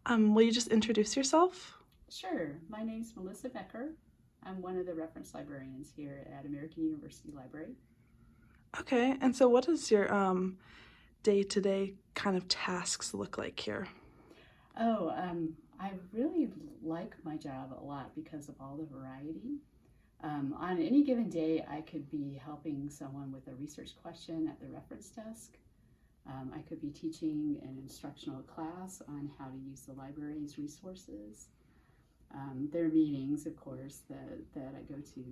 Will you just introduce yourself? Sure. My name's Melissa Becker. I'm one of the reference librarians here at American University Library. Okay, and so what does your day-to-day kind of tasks look like here? I really like my job a lot because of all the variety. On any given day, I could be helping someone with a research question at the reference desk. I could be teaching an instructional class on how to use the library's resources. There are meetings, of course, that I go to.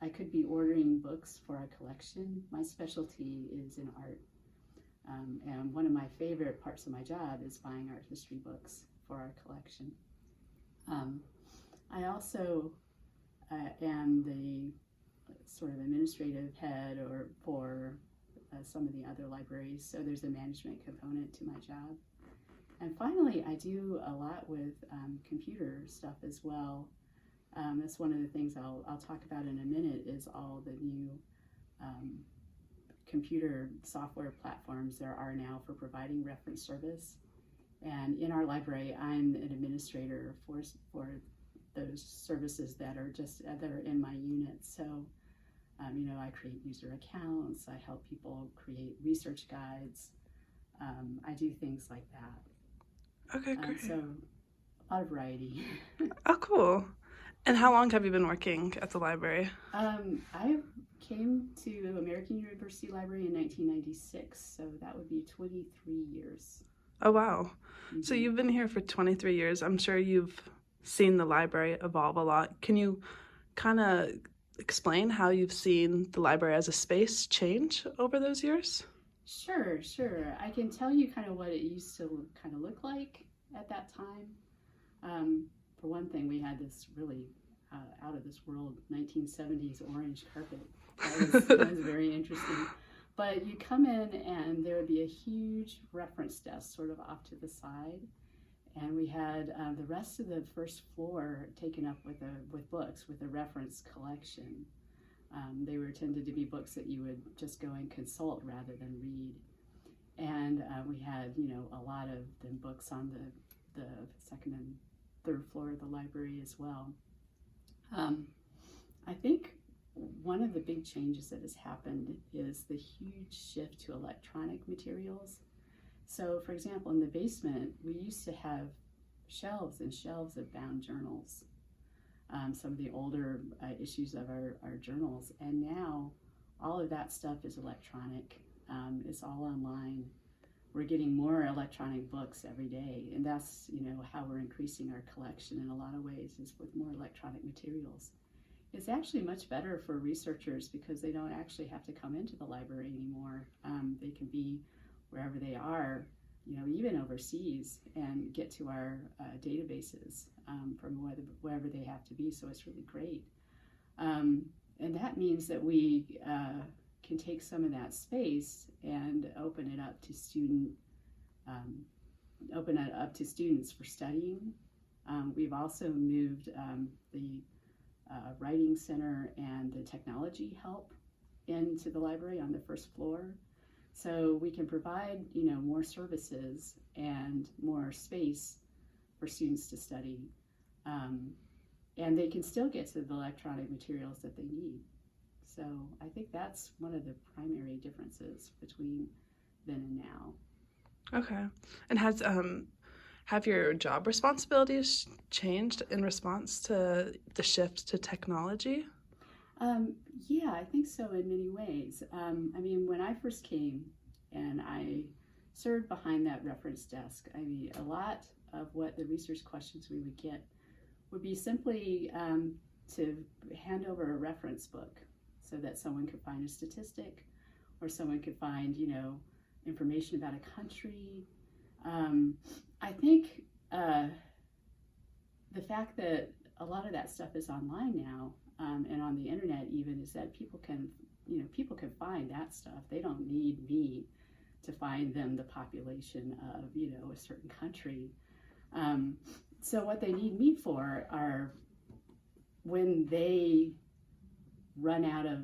I could be ordering books for our collection. My specialty is in art. And one of my favorite parts of my job is buying art history books for our collection. I also am the sort of administrative head for some of the other libraries, so there's a management component to my job. And finally, I do a lot with computer stuff as well. That's one of the things I'll talk about in a minute, is all the new computer software platforms there are now for providing reference service. And in our library, I'm an administrator for those services that are in my unit. So, I create user accounts, I help people create research guides, I do things like that. Okay, great. So a lot of variety. Oh, cool. And how long have you been working at the library? I came to American University Library in 1996, so that would be 23 years. Oh, wow. Mm-hmm. So you've been here for 23 years. I'm sure you've seen the library evolve a lot. Can you kind of explain how you've seen the library as a space change over those years? Sure. I can tell you kind of what it used to kind of look like at that time. For one thing, we had this really out of this world 1970s orange carpet. That was very interesting. But you come in and there would be a huge reference desk sort of off to the side. And we had the rest of the first floor taken up with books, with a reference collection. They tended to be books that you would just go and consult rather than read. And we had, a lot of the books on the second and third floor of the library as well. I think one of the big changes that has happened is the huge shift to electronic materials. So, for example, in the basement, we used to have shelves and shelves of bound journals, some of the older issues of our journals, and now all of that stuff is electronic. It's all online. We're getting more electronic books every day, and that's how we're increasing our collection in a lot of ways, is with more electronic materials. It's actually much better for researchers because they don't actually have to come into the library anymore. They can be wherever they are, even overseas, and get to our databases from wherever they have to be. So it's really great. And that means that we can take some of that space and open it up to students for studying. We've also moved the writing center and the technology help into the library on the first floor, so we can provide more services and more space for students to study, and they can still get to the electronic materials that they need. So I think that's one of the primary differences between then and now. Okay. And have your job responsibilities changed in response to the shift to technology? Yeah, I think so in many ways. When I first came and I served behind that reference desk, a lot of what the research questions we would get would be simply to hand over a reference book so that someone could find a statistic, or someone could find, information about a country. I think the fact that a lot of that stuff is online now, and on the internet even, is that people can find that stuff. They don't need me to find them the population of, a certain country. So what they need me for are when they run out of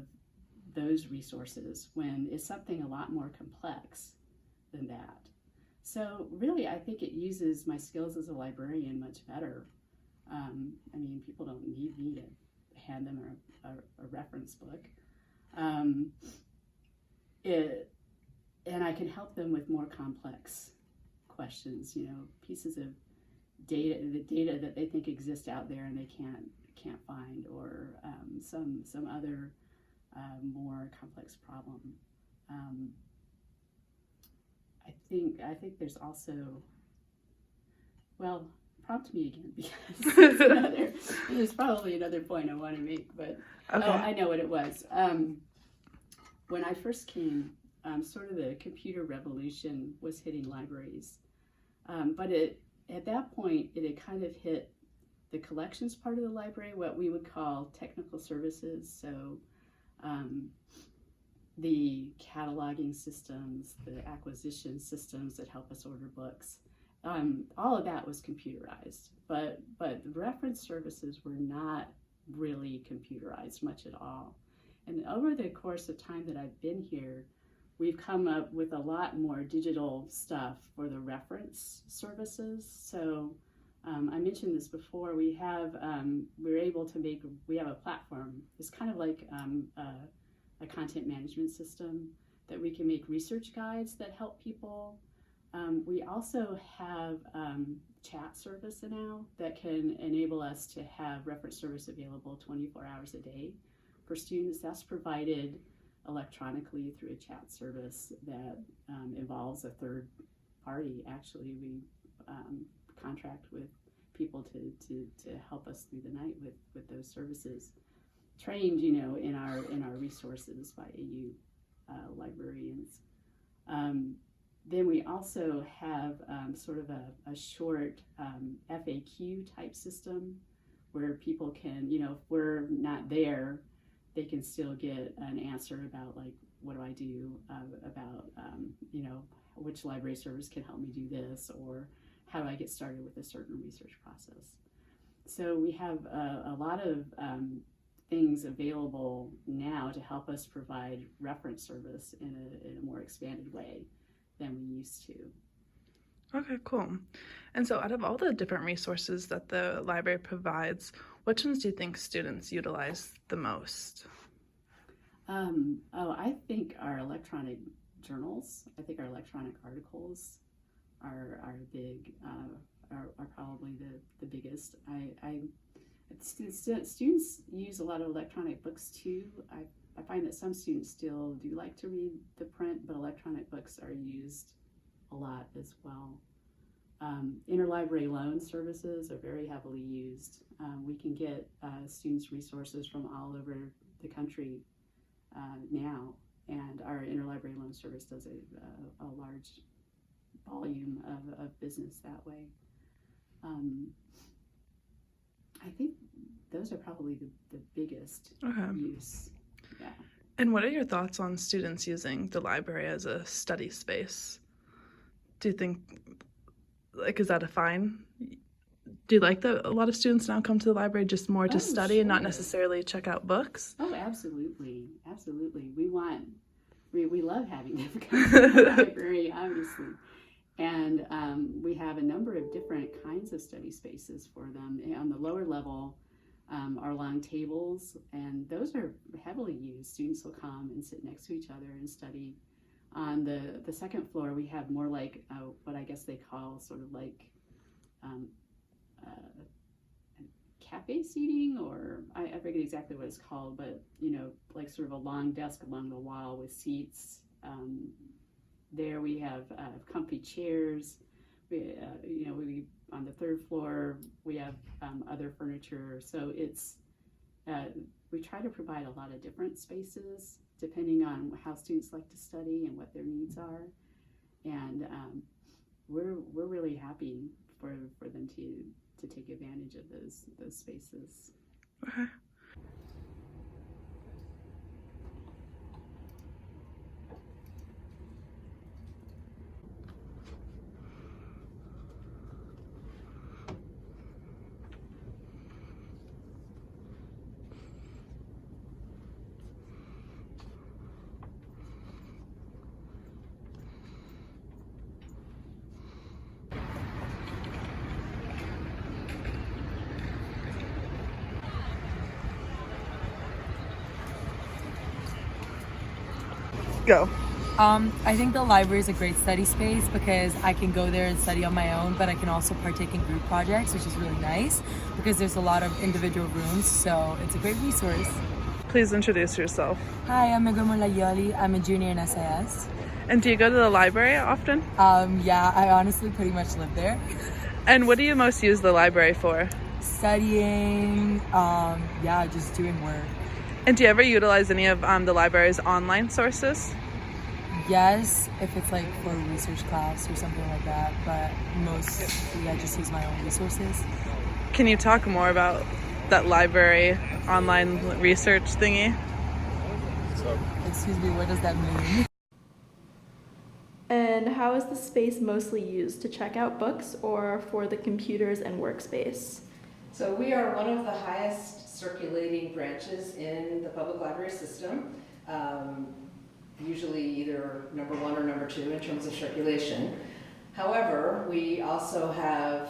those resources, when it's something a lot more complex than that. So really, I think it uses my skills as a librarian much better. I mean, people don't need me to hand them a reference book. Um, it, and I can help them with more complex questions, pieces of the data that they think exist out there and they can't find, or some other more complex problem. I think there's also, well, prompt me again because there's probably another point I want to make, but Okay. Oh, I know what it was. When I first came, sort of the computer revolution was hitting libraries, but at that point it had kind of hit the collections part of the library, what we would call technical services. So the cataloging systems, the acquisition systems that help us order books, all of that was computerized. But the reference services were not really computerized much at all. And over the course of time that I've been here, we've come up with a lot more digital stuff for the reference services. So I mentioned this before. We have we have a platform. It's kind of like a content management system that we can make research guides that help people. We also have chat service now that can enable us to have reference service available 24 hours a day for students. That's provided electronically through a chat service that involves a third party. Actually, we contract with people to help us through the night with those services, trained in our resources by AU librarians. Then we also have sort of a short FAQ type system where people can, if we're not there, they can still get an answer about, like, what do I do about, which library service can help me do this, or how do I get started with a certain research process. So we have a lot of things available now to help us provide reference service in a more expanded way than we used to. Okay, cool. And so out of all the different resources that the library provides, which ones do you think students utilize the most? I think our electronic journals, I think our electronic articles are big, are probably the biggest. Students use a lot of electronic books too. I find that some students still do like to read the print, but electronic books are used a lot as well. Interlibrary loan services are very heavily used. We can get students resources from all over the country now, and our interlibrary loan service does a large volume of business that way. I think those are probably the biggest use. Yeah. And what are your thoughts on students using the library as a study space? Do you think, is that a fine? Do you like that a lot of students now come to the library just more to study and not necessarily check out books? Oh, absolutely. Absolutely. We love having them come to the library, obviously. And we have a number of different kinds of study spaces for them. On the lower level are long tables, and those are heavily used. Students will come and sit next to each other and study. On the second floor, we have more like what I guess they call sort of like cafe seating, or I forget exactly what it's called, but like sort of a long desk along the wall with seats. There we have comfy chairs. We on the third floor we have other furniture. So it's we try to provide a lot of different spaces depending on how students like to study and what their needs are, and we're really happy for them to take advantage of those spaces. Okay. Go. I think the library is a great study space because I can go there and study on my own, but I can also partake in group projects, which is really nice because there's a lot of individual rooms, so it's a great resource. Please introduce yourself. Hi, I'm Meguma Layoli. I'm a junior in SIS. And do you go to the library often? Yeah, I honestly pretty much live there. And what do you most use the library for? Studying, just doing work. And do you ever utilize any of the library's online sources? Yes, if it's like for a research class or something like that, but mostly I just use my own resources. Can you talk more about that library online research thingy? Excuse me, what does that mean? And how is the space mostly used, to check out books or for the computers and workspace? So we are one of the highest circulating branches in the public library system. Usually either number one or number two in terms of circulation. However, we also have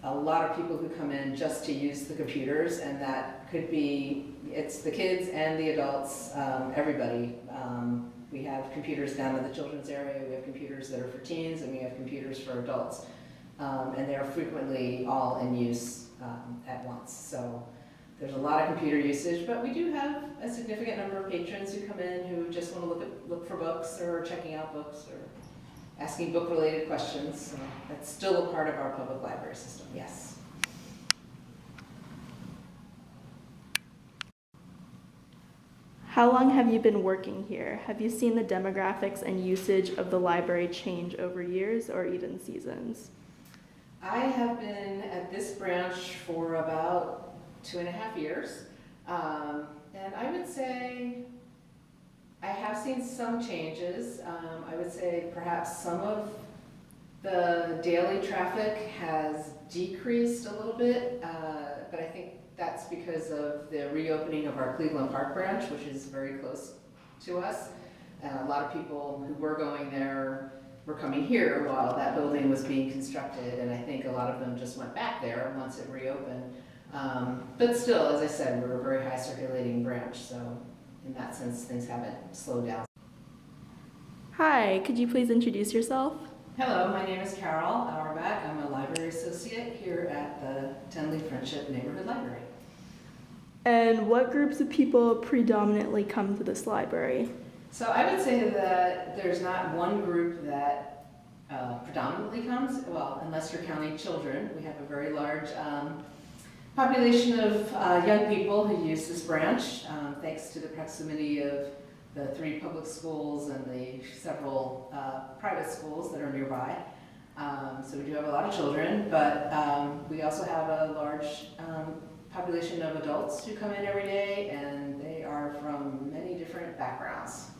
a lot of people who come in just to use the computers, and that could be, it's the kids and the adults, everybody. We have computers down in the children's area, we have computers that are for teens, and we have computers for adults. And they're frequently all in use at once. So there's a lot of computer usage, but we do have a significant number of patrons who come in who just want to look for books or checking out books or asking book-related questions. So that's still a part of our public library system, yes. How long have you been working here? Have you seen the demographics and usage of the library change over years or even seasons? I have been at this branch for about 2.5 years, and I would say I have seen some changes. I would say perhaps some of the daily traffic has decreased a little bit, but I think that's because of the reopening of our Cleveland Park branch, which is very close to us. A lot of people who were going there were coming here while that building was being constructed, and I think a lot of them just went back there once it reopened. But still, as I said, we're a very high circulating branch, so in that sense, things haven't slowed down. Hi, could you please introduce yourself? Hello, my name is Carol Auerbach. I'm a library associate here at the Tenley Friendship Neighborhood Library. And what groups of people predominantly come to this library? So I would say that there's not one group that predominantly comes, well, unless you're counting children. We have a very large population of young people who use this branch, thanks to the proximity of the 3 public schools and the several private schools that are nearby. So we do have a lot of children, but we also have a large population of adults who come in every day, and they are from many different backgrounds.